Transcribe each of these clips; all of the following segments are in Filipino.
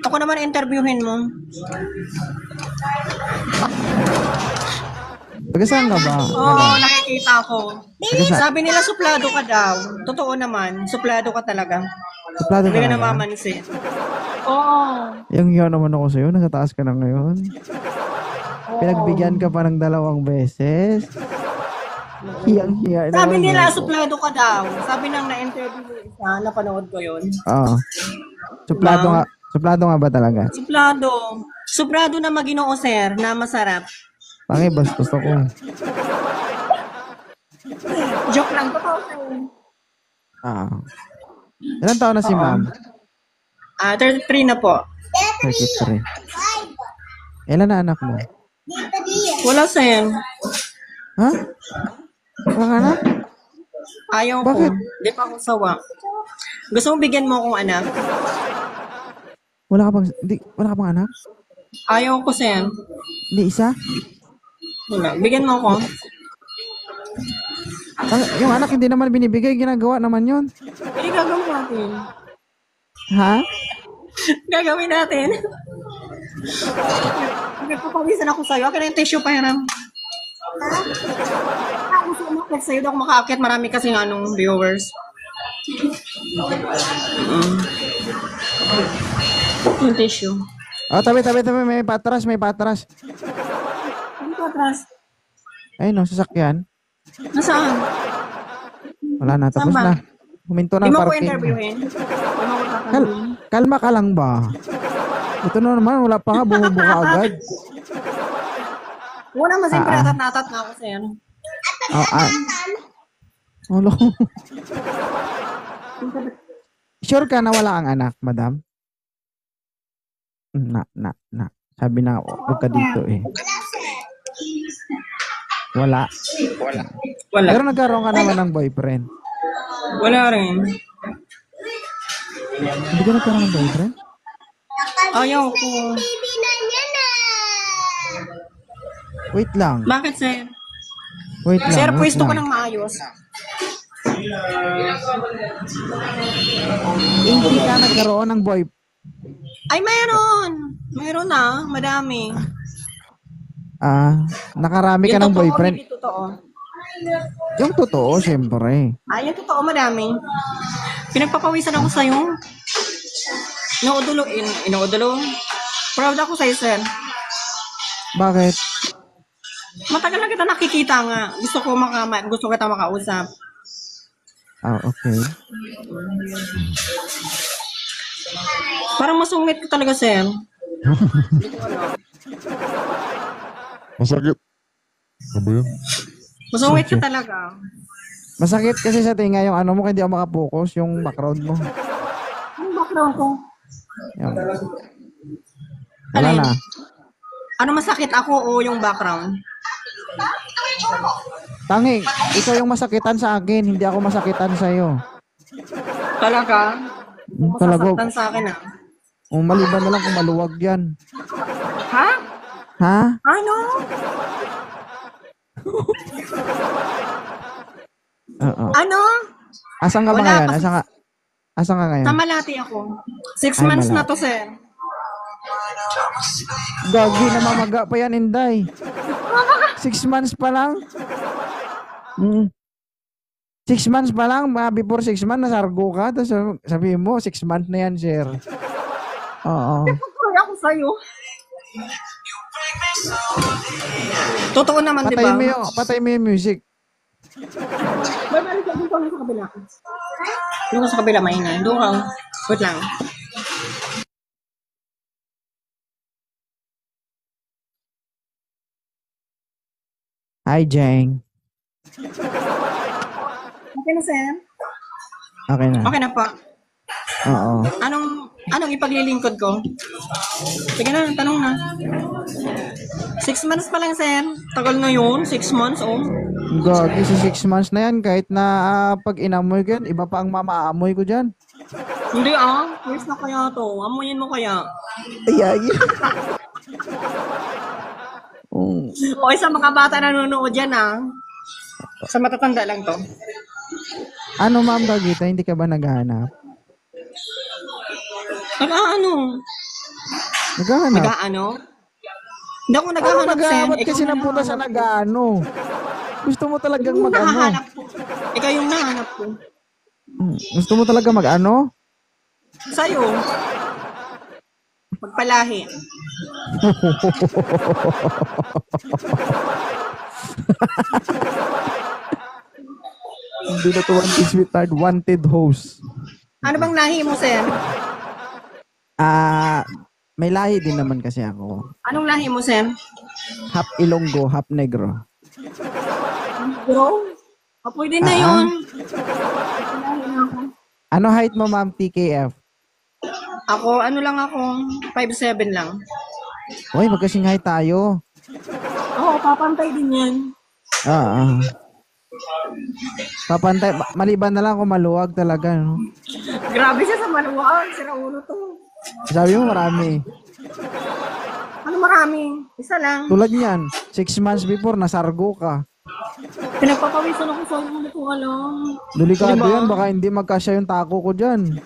Ako naman interviewin mo. Taga saan ka ba? Oo, nakikita ko. Taga saan? Sabi nila suplado ka daw. Totoo naman, suplado ka talaga. Suplado Hindi ka talaga? namamansin. Oo. Yung hiya naman ako sa'yo, nasa taas ka na ngayon. Pinagbigyan ka pa ng 2 beses. Hiyang-hiya Sabi naman nila ako. suplado ka daw. Sabi nang na-interview yung isa, napanood ko yun. Oo. Suplado Diba? nga. Suplado nga ba talaga? Suplado. Suplado na Maginoo, sir, na masarap. Tangi, bastos ako. Joke lang. Totoo, sir. Ah. Ilan taon na si ma'am? 33 na po. 33. Ilan na anak mo? Wala, sir. Ha? Walang anak? Ayaw Bakit? ko. Di pa ako sawa. Gusto mo bigyan mo akong anak? Wala ka pang anak? Ayaw ko, sir. Hindi isa? Wala. Bigyan mo ako. Yung anak hindi naman binibigay, ginagawa naman yun. Hindi gagawin natin. Ha? Gagawin natin. Nagpapawisan ako sa'yo. Akin na yung tissue pa yan. Ako gusto umakit sa'yo. Doon ako makaakit. Marami kasi viewers. Yung tissue. Oh, tabi. May patras. Ano pa atras? Ayun, no, sasakyan. Nasaan? Wala na, tapos Saan ba? na. Huminto Di ng mo ko parking. interviewin. Di mo ko tatanungin. Kalma ka lang ba? Ito na naman, wala pa nga, bumubuka agad. Wala mas siyempre natat na ako sa'yo. Ulo. Sure ka na wala kang anak, madam? Na. Sabi na, huwag ka dito eh. Wala. Wala. Pero nagkaroon ka naman ng boyfriend. Wala rin. Hindi ka nagkaroon ng boyfriend? Ayaw ko. Wait lang. Bakit, sir? Wait lang. Sir, wait pwesto ko lang. ng maayos. Hindi ka nagkaroon ng boyfriend. Ay, mayroon. Mayroon na. Madami. Nakarami ka Yung ng totoo, boyfriend. hindi totoo. Yung totoo, syempre. Ay, yung totoo, madami. Pinagpapawisan ako sa'yo. Inuudulo. Proud ako sa'yo, sir. Bakit? Matagal na kita nakikita nga. Gusto kita makausap. Okay. Parang masungit ka talaga, sir. Masakit. Ano ba yun? Masungit ka talaga. Masakit kasi sa tinga yung ano mo, hindi ako makapokus, yung background mo. Anong background ko? Yung... Wala Alin? na. Ano masakit ako o yung background? Tangi, ikaw yung masakitan sa akin, hindi ako masakitan sa iyo. Talaga? Talaga. Masasaktan sa akin, ah. Maliban na lang kung maluwag yan. Ha? Ha? Ano? Oo. Ano? Asan ka ba Wala ngayon? pa. Asan ka ngayon? Sa Malati ako. 6 Ay, months na Malati. to, sir. Gagi, namamaga pa yan, Inday. 6 months pa lang? 6 months pa lang, before 6 months, nasargo ka. Tapos sabihin mo, 6 months na yan, sir. Oo. Ay, ako sa'yo. Totoo naman, di ba? Patay mo yung music. Babalik ka dito sa kabila. Doon ka sa kabila, maingay. Doon ka. Wait lang. Hi, Jeng. Okay na, sir? Okay na. Okay na po. Oo. Anong ipaglilingkod ko? Sige na, tanong na. 6 months pa lang, sir. Tagal na yun. 6 months, oh. Gagi, sa 6 months na yan, kahit na pag inamoy ko yan, iba pa ang mamaamoy ko dyan. Hindi, First na kaya to. Amuyin mo kaya. Ay. Oh. O, sa mga bata na nanonood dyan, Sa matatanda lang to. Ano, Ma'am Gagita, hindi ka ba naghahanap? Ano? Naghahanap. Nag-ano? Hindi ako Ano naghahanap, Sen. naghahanap Ikaw kasi na napunta sa nahanap ko. nag-ano? Gusto mo talagang Ikaw yung mag-ano? nahahanap ko. Ikaw yung nahanap ko. Gusto mo talaga mag-ano? Sa'yo. Magpalahi. Hindi na to wanted sweetheart, wanted host. Ano bang lahi mo, Sen? May lahi din naman kasi ako. Anong lahi mo, Sen? Half Ilonggo, half Negro. Bro? Pwede na Ah, yun. Ano height mo, ma'am, TKF? Ako, ano lang ako, 5'7" lang. Uy, magkasing height tayo. Oo, papantay din yan. Ah. Papantay, maliban na lang kung maluwag talaga, no? Grabe siya sa maluwag. Sira ulo to. Sabi mo marami. Ano marami? Isa lang. Tulad niyan, 6 months before, nasargo ka. Pinagpapawisan ako sa hindi ko alam. Delikado Diba? yan, baka hindi magkasya yung tako ko dyan.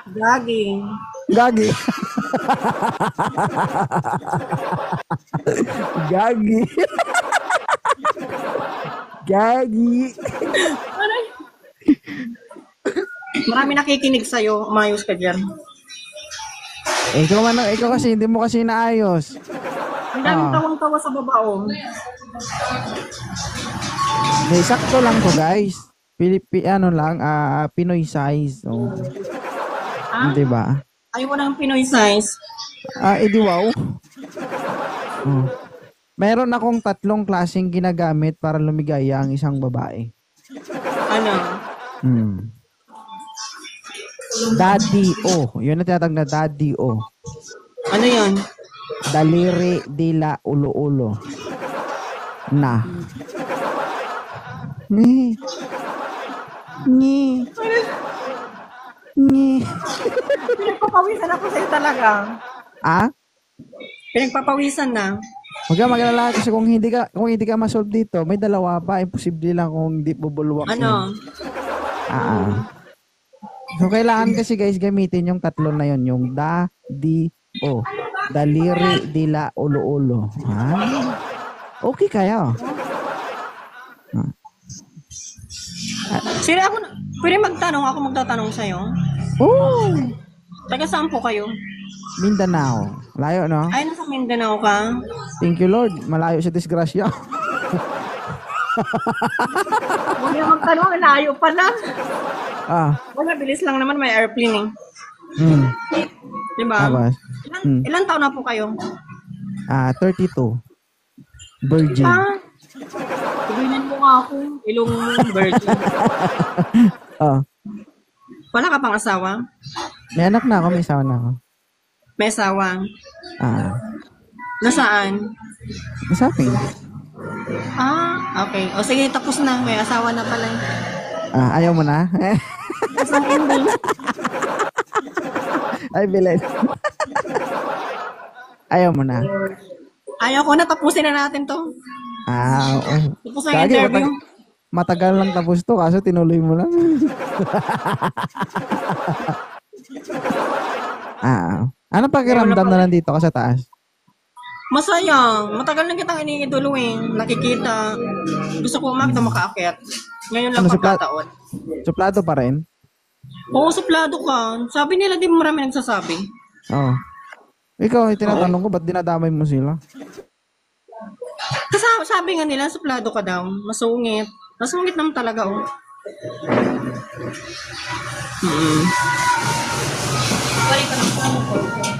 Gagi. Gagi. Gagi. Gagi. Aray. Marami nakikinig sa'yo. Umayos ka dyan. Ikaw kasi, hindi mo kasi naayos. Ang daming tawang-tawa sa babao. May sakto lang to, guys. Pinoy size. Oh. Di ba? Ayaw mo ng Pinoy size. Edi wow. Oh. Meron akong 3 klaseng ginagamit para lumigaya ang isang babae. Ano? Daddy O. Yun na tinatag na Daddy O. Ano yun? Daliri, dila, ulo-ulo. Na. Ni. Pinagpapawisan ako sa'yo talaga. Pinagpapawisan na. Huwag ka mag-alala kasi kung hindi ka ma-solve dito, may dalawa pa. Imposible lang kung hindi bubulwak. Ano? So, kailangan kasi guys gamitin yung 3 na yun. Yung da, di, o. Daliri, dila, ulo-ulo. Okay kayo. Sira ako na. Pwede magtanong, ako magtatanong sa'yo. Oh! Taga saan po kayo? Mindanao. Layo, no? Ay, nasa Mindanao ka? Thank you, Lord. Malayo sa disgrasya. Huwag niya magtanong, layo pa lang. Wala, bilis lang naman, may airplane eh. Diba? Tapos? Ilan taon na po kayo? 32. Virgin. Sabihin mo nga ako, ilong virgin. Wala ka pang asawa? May anak na ako, may asawa na ako. May asawa? Nasaan? Sa akin. Okay. O sige, tapos na. May asawa na pala. Ayaw mo na? Tapos ang ending. Ay, bilis. Ayaw mo na? Ayaw ko na, tapusin na natin to. Oo. Tapos ang interview. Matagal lang tapos to, kaso tinuloy mo lang. Ano pakiramdam na nandito ka sa taas? Masaya. Matagal na kitang iniiduluin. Nakikita. Gusto ko umakit na makaakyat. Ngayon lang pagkataon. Suplado pa rin? Oo, suplado ka. Sabi nila, di mo marami nagsasabi. Oo. Ikaw, tinatanong ko, ba't dinadamay mo sila? Kasi sabi nga nila, suplado ka daw. Masungit. Masungit naman talaga, oh. Balik ka na.